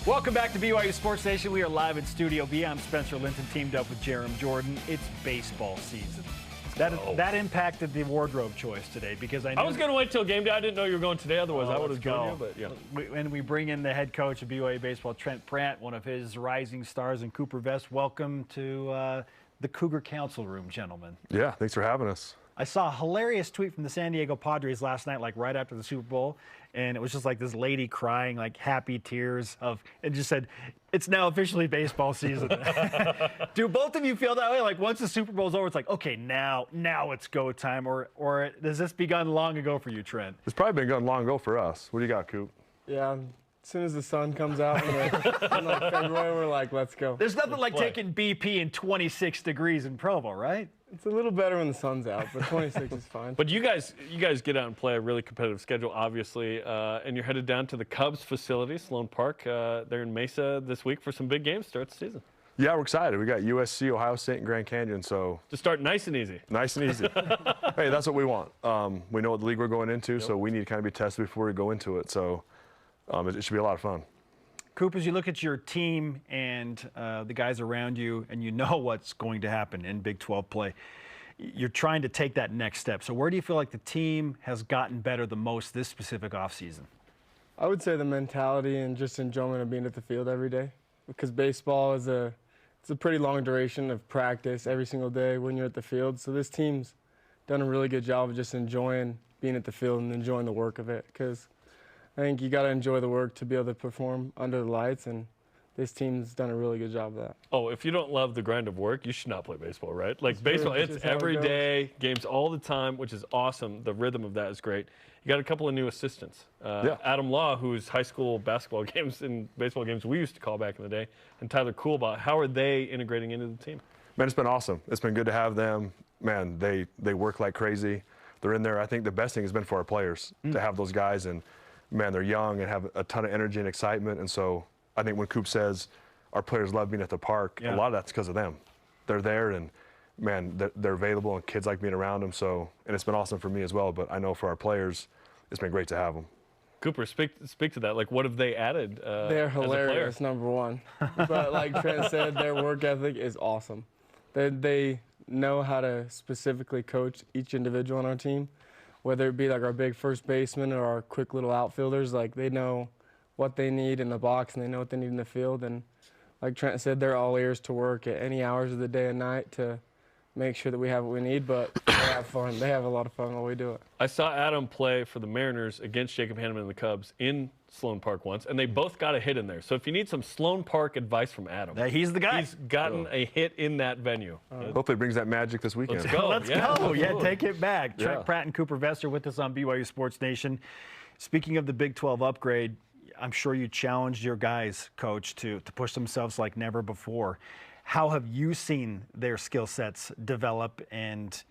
Welcome back to BYU Sports Nation. We are live in Studio B. I'm Spencer Linton, teamed up with Jerem Jordan. It's baseball season. That impacted the wardrobe choice today because I was going to wait till game day. I didn't know you were going today. Otherwise, I would have joined you. But yeah. And we bring in the head coach of BYU baseball, Trent Pratt, one of his rising stars, and Cooper Vest. Welcome to the Cougar Council Room, gentlemen. Yeah, thanks for having us. I saw a hilarious tweet from the San Diego Padres last night, like right after the Super Bowl, and it was just like this lady crying, like happy tears and just said, "It's now officially baseball season." Do both of you feel that way? Like once the Super Bowl's over, it's like, okay, now it's go time, or has this begun long ago for you, Trent? It's probably been going long ago for us. What do you got, Coop? Yeah. As soon as the sun comes out in like February, we're like, let's go. There's nothing like taking BP in 26 degrees in Provo, right? It's a little better when the sun's out, but 26 is fine. But you guys get out and play a really competitive schedule, obviously, and you're headed down to the Cubs facility, Sloan Park. They're in Mesa this week for some big games to start the season. Yeah, we're excited. We got USC, Ohio State, and Grand Canyon, so to start nice and easy. Nice and easy. Hey, that's what we want. We know what the league we're going into, so we need to kind of be tested before we go into it. So it should be a lot of fun. Coop, as you look at your team and the guys around you, and you know what's going to happen in Big 12 play, you're trying to take that next step. So where do you feel like the team has gotten better the most this specific offseason? I would say the mentality and just enjoyment of being at the field every day, because baseball is it's a pretty long duration of practice every single day when you're at the field. So this team's done a really good job of just enjoying being at the field and enjoying the work of it, because I think you got to enjoy the work to be able to perform under the lights, and this team's done a really good job of that. Oh, if you don't love the grind of work, you should not play baseball, right? Like baseball, it's every day, games all the time, which is awesome. The rhythm of that is great. You got a couple of new assistants. Adam Law, who's high school basketball games and baseball games we used to call back in the day, and Tyler Coolbaugh. How are they integrating into the team? Man, it's been awesome. It's been good to have them. Man, they work like crazy. They're in there. I think the best thing has been for our players to have those guys, and man, they're young and have a ton of energy and excitement. And so I think when Coop says our players love being at the park, a lot of that's because of them. They're there, and man, they're available, and kids like being around them. So, and it's been awesome for me as well. But I know for our players, it's been great to have them. Cooper, speak to that. Like, what have they added? They're hilarious, number one. But like Trent said, their work ethic is awesome. They know how to specifically coach each individual on our team, whether it be like our big first baseman or our quick little outfielders. Like, they know what they need in the box, and they know what they need in the field. And like Trent said, they're all ears to work at any hours of the day and night to make sure that we have what we need, but they have fun. They have a lot of fun while we do it. I saw Adam play for the Mariners against Jacob Hanneman and the Cubs in Sloan Park once, and they both got a hit in there. So if you need some Sloan Park advice from Adam, he's the guy. He's gotten a hit in that venue. Hopefully it brings that magic this weekend. Let's go. Let's go. Yeah, take it back. Trent Pratt and Cooper Vest are with us on BYU Sports Nation. Speaking of the Big 12 upgrade, I'm sure you challenged your guys, Coach, to push themselves like never before. How have you seen their skill sets develop, and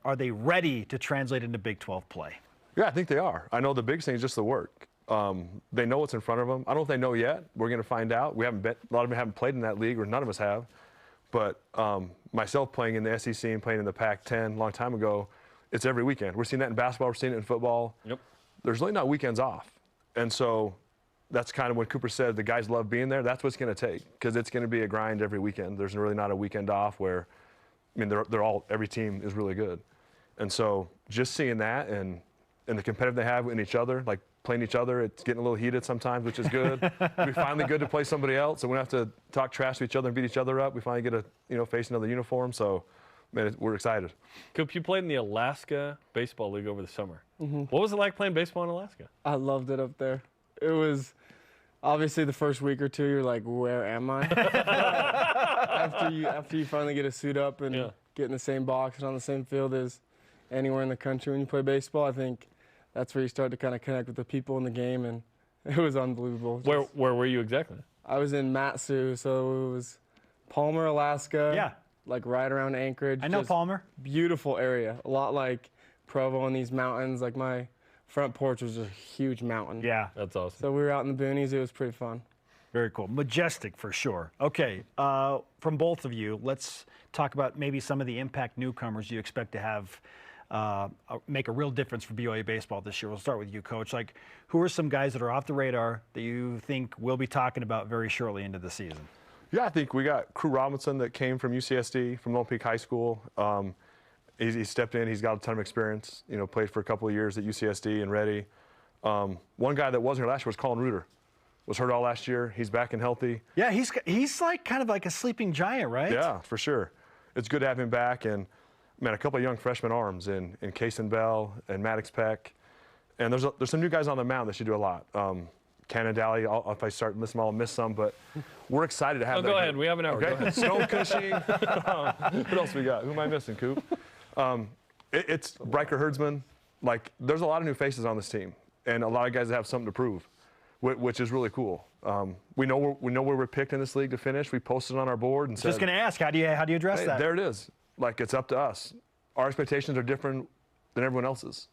are they ready to translate into Big 12 play? Yeah, I think they are. I know the big thing is just the work. They know what's in front of them. I don't know if they know yet. We're going to find out. A lot of them haven't played in that league, or none of us have. But myself playing in the SEC and playing in the Pac-10 a long time ago, it's every weekend. We're seeing that in basketball. We're seeing it in football. Yep. There's really not weekends off. And so that's kind of what Cooper said. The guys love being there. That's what it's going to take, because it's going to be a grind every weekend. There's really not a weekend off where, I mean, every team is really good. And so just seeing that and the competitive they have in each other, like playing each other, it's getting a little heated sometimes, which is good. It'll be finally good to play somebody else, so we don't have to talk trash to each other and beat each other up. We finally get to face another uniform. So, man, we're excited. Coop, you played in the Alaska Baseball League over the summer. What was it like playing baseball in Alaska? I loved it up there. It was obviously the first week or two, you're like, where am I? after you finally get a suit up and get in the same box and on the same field as anywhere in the country when you play baseball, I think that's where you start to kind of connect with the people in the game, and it was unbelievable. Where were you exactly? I was in Matsu, so it was Palmer, Alaska. Yeah. Like right around Anchorage. I know Palmer. Beautiful area. A lot like Provo and these mountains. Like my front porch was a huge mountain. Yeah. That's awesome. So we were out in the boonies. It was pretty fun. Very cool. Majestic for sure. Okay, from both of you, let's talk about maybe some of the impact newcomers you expect to have make a real difference for BYU baseball this year? We'll start with you, Coach. Like, who are some guys that are off the radar that you think we'll be talking about very shortly into the season? Yeah, I think we got Crew Robinson that came from UCSD, from Lone Peak High School. He stepped in. He's got a ton of experience. You know, played for a couple of years at UCSD and Ready. One guy that wasn't here last year was Colin Reuter. Was hurt all last year. He's back and healthy. Yeah, he's like kind of like a sleeping giant, right? Yeah, for sure. It's good to have him back. And, man, a couple of young freshman arms in Kason Bell and Maddox Peck. And there's some new guys on the mound that should do a lot. Cannon Daly, if I start listing them, I'll miss some. But we're excited to have that. Go ahead. We have an hour. Okay. Stone Cushing. What else we got? Who am I missing, Coop? It's Bryker Herdsman. Like, there's a lot of new faces on this team. And a lot of guys that have something to prove, which is really cool. We know where we're picked in this league to finish. We posted on our board and said. Just going to ask, how do you address that? There it is. Like, it's up to us. Our expectations are different than everyone else's,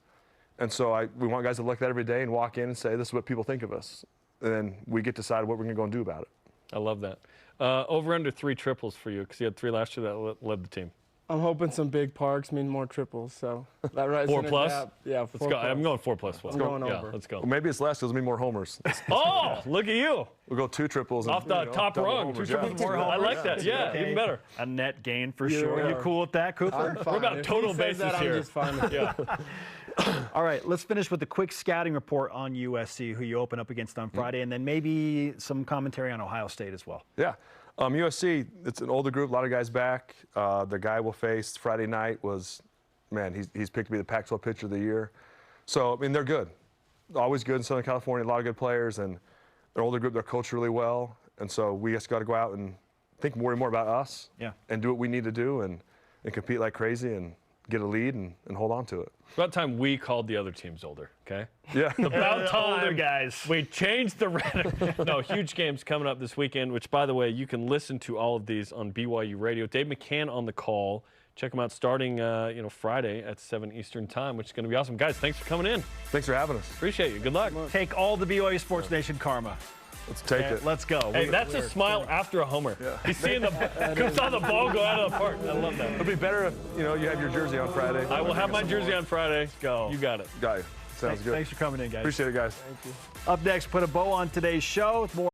and so we want guys to look at that every day and walk in and say, "This is what people think of us," and then we get to decide what we're going to go and do about it. I love that. Over under 3 triples for you because you had 3 last year that led the team. I'm hoping some big parks mean more triples, so that right. 4 plus? Yeah, 4 Let's go. plus. I'm going 4 plus. I'm going over. Yeah, let's go. Well, maybe it's less because there'll be more homers. Oh, look at you. We'll go 2 triples. Off the top rung. 2 triples, more homers. I like that. Yeah, Okay. even better. A net gain for sure. Yeah. You cool with that, Cooper? I'm fine. We're about If total he says bases that, here. I'm just fine with it. Yeah. All right, let's finish with a quick scouting report on USC, who you open up against on Friday, and then maybe some commentary on Ohio State as well. Yeah. USC, it's an older group, a lot of guys back. The guy we'll face Friday night was, man, he's picked to be the Pac-12 pitcher of the year. So, I mean, they're good. Always good in Southern California, a lot of good players, and they're an older group, they're coached really well. And so we just got to go out and think more and more about us and do what we need to do and compete like crazy and get a lead and hold on to it. About time we called the other teams older, okay? Yeah. About time, older guys. We changed the rhetoric. No, huge games coming up this weekend, which, by the way, you can listen to all of these on BYU Radio. Dave McCann on the call. Check him out starting, Friday at 7 Eastern time, which is going to be awesome. Guys, thanks for coming in. Thanks for having us. Appreciate you. Good luck. Take all the BYU Sports Nation karma. Let's take it. Let's go. Hey, that's a smile after a homer. Yeah. He's seeing saw the ball go out of the park. I love that. It'll be better if, you have your jersey on Friday. I will have my jersey on Friday. Go. You got it. Guy, sounds good. Thanks for coming in, guys. Appreciate it, guys. Up next, put a bow on today's show with more.